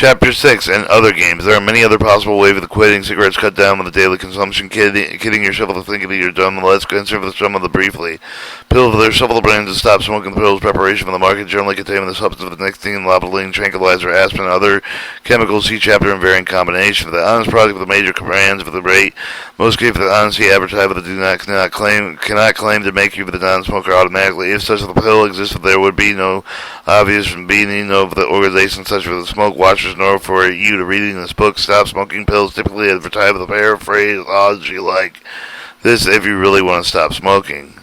Chapter 6 and Other Games. There are many other possible ways of quitting cigarettes. Cut down with the daily consumption, kidding yourself into thinking that you're done. Let's consider some of the briefly. Pills. There are several brands to stop smoking. The pills preparation from the market generally contain the substance of nicotine, lobotoline, tranquilizer, aspirin, and other chemicals. See chapter in varying combination. For the honest product of the major brands for the rate, most cases for the honesty advertised, but they cannot claim to make you the non-smoker automatically. If such a pill exists, there would be no obvious meaning of the organization such as the Smoke Watcher's, nor for you to reading this book. Stop smoking pills typically advertise with a paraphrase like this if you really want to stop smoking.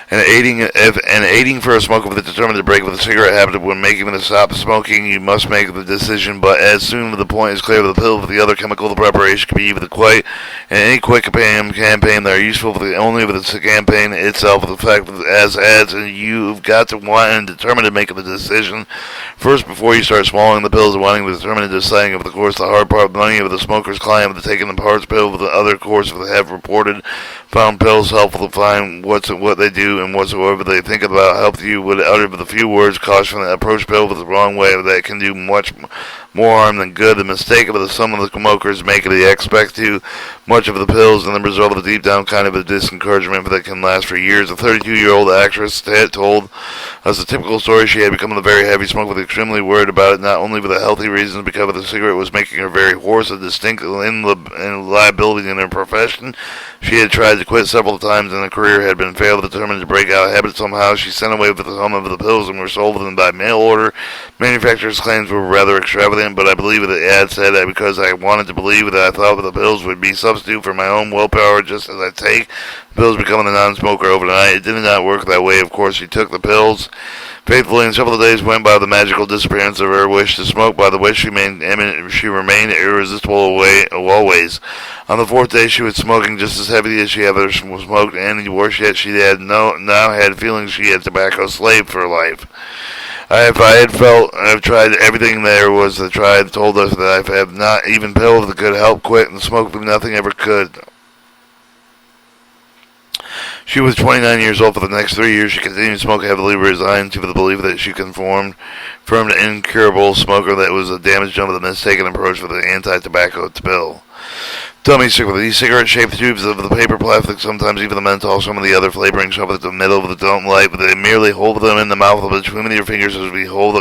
And aiding for a smoker with a determined to break with a cigarette habit when making them to stop smoking, you must make the decision. But as soon as the point is clear with the pill, with the other chemical, the preparation can be either quite and any quick campaign that are useful for the only with the campaign itself. With the fact as ads, and you've got to want and determined to make the decision first before you start swallowing the pills and wanting to determine and deciding. Of course, the hard part of money of the smoker's client with the taking the parts pill with the other course of the have reported found pills helpful to find what they do and whatsoever they think about help you would utter with a few words caution that approach pill with the wrong way that can do much more harm than good. The mistake of the some of the smokers make it they expect too much of the pills and the result of a deep down kind of a disencouragement that can last for years. A 32-year-old actress told us a typical story. She had become a very heavy smoker, with extremely worried about it, not only for the healthy reasons because the cigarette was making her very hoarse, a distinct liability in her profession. She had tried to quit several times and her career had been failed. Determined to break out of habit somehow, she sent away with some of the pills and were sold them by mail order. Manufacturers' claims were rather extravagant, but I believe that the ad said that because I wanted to believe that I thought that the pills would be substitute for my own willpower just as I take pills becoming a non-smoker overnight. It did not work that way. Of course, she took the pills faithfully, and several days went by with the magical disappearance of her wish to smoke, by the which she remained irresistible always. On the fourth day, she was smoking just as heavy as she ever smoked, and worse yet, she had now had feelings she had tobacco slave for life. I've tried everything there was to try, told us that I have not even pills that could help quit, and smoke nothing ever could. She was 29 years old. For the next 3 years, she continued to smoke heavily, resigned to the belief that she confirmed an incurable smoker that was a damage done with a mistaken approach for the anti-tobacco pill. Dummy cigarette. These cigarette-shaped tubes of the paper plastic, sometimes even the menthol, some of the other flavorings shoved at the middle of the don't light, but they merely hold them in the mouth between your fingers as we hold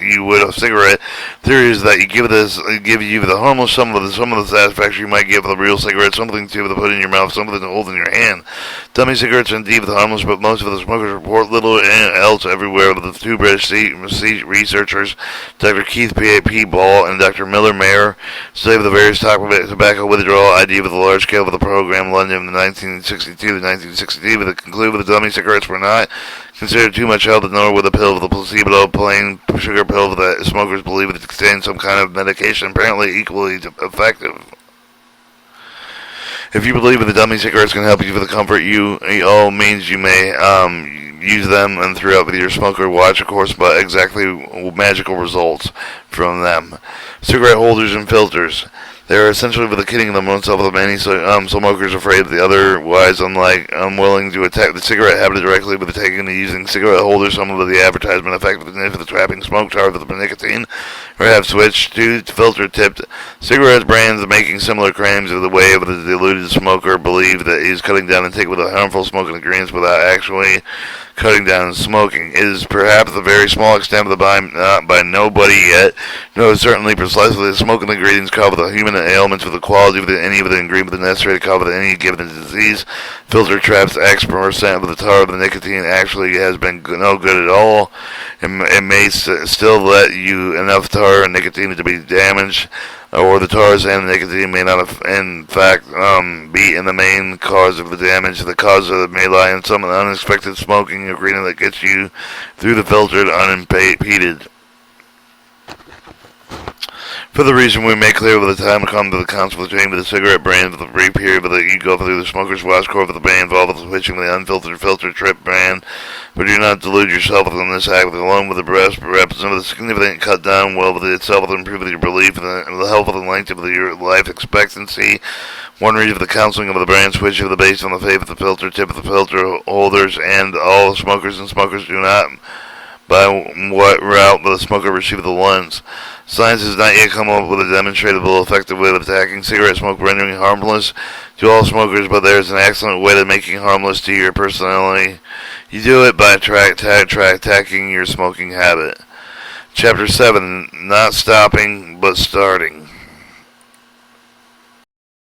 you would a cigarette. Theory is that give you the harmless some of the satisfaction you might get with a real cigarette, something to put in your mouth, something to hold in your hand. Dummy cigarettes are indeed harmless, but most of the smokers report little else everywhere. The two British researchers, Dr. Keith P. Ball and Dr. Miller Mayer, studied the various tobacco withdrawal idea with a large scale of the program in London in 1962 to 1963, but they concluded the dummy cigarettes were not considered too much health, nor were the pill of the placebo, plain sugar pill that smokers believe it contains some kind of medication, apparently equally effective. If you believe that the dummy cigarettes can help you for the comfort all means, you may use them and throughout with your smoker watch, of course, but exactly magical results from them. Cigarette holders and filters. They are essentially for the kidding of themselves of many smokers afraid that the otherwise unwilling to attack the cigarette habit directly with the taking and using cigarette holders. Some of the advertisement effectiveness for the trapping smoke tar with the nicotine or have switched to filter tipped cigarette brands making similar claims of the way of the deluded smoker believe that he is cutting down and taking with a harmful smoking ingredients without actually cutting down smoking. It is perhaps a very small extent of the by nobody yet knows certainly precisely the smoking ingredients cover the human ailments with the quality of any of the ingredients necessary to cover any given disease. Filter traps X% of the tar of the nicotine actually has been no good at all. It may still let you enough tar and nicotine to be damaged, or the tars and the nicotine may not in fact be in the main cause of the damage. The cause of it may lie in some unexpected smoking ingredient that gets you through the filter unimpeded. For the reason we make clear by the time it comes to the conflict between the cigarette brand for the brief period that you go through the smoker's watch core for the brand involved with switching the unfiltered filter trip brand, but do not delude yourself within this act alone with the breast represent the significant cut down well with itself will improve your belief in the health of the length of your life expectancy. One reason for the counseling of the brand switch of the based on the faith of the filter tip of the filter holders and all smokers do not by what route the smoker received the lens. Science has not yet come up with a demonstrable effective way of attacking cigarette smoke, rendering it harmless to all smokers, but there is an excellent way to making it harmless to your personality. You do it by attacking your smoking habit. Chapter 7, Not Stopping, but Starting.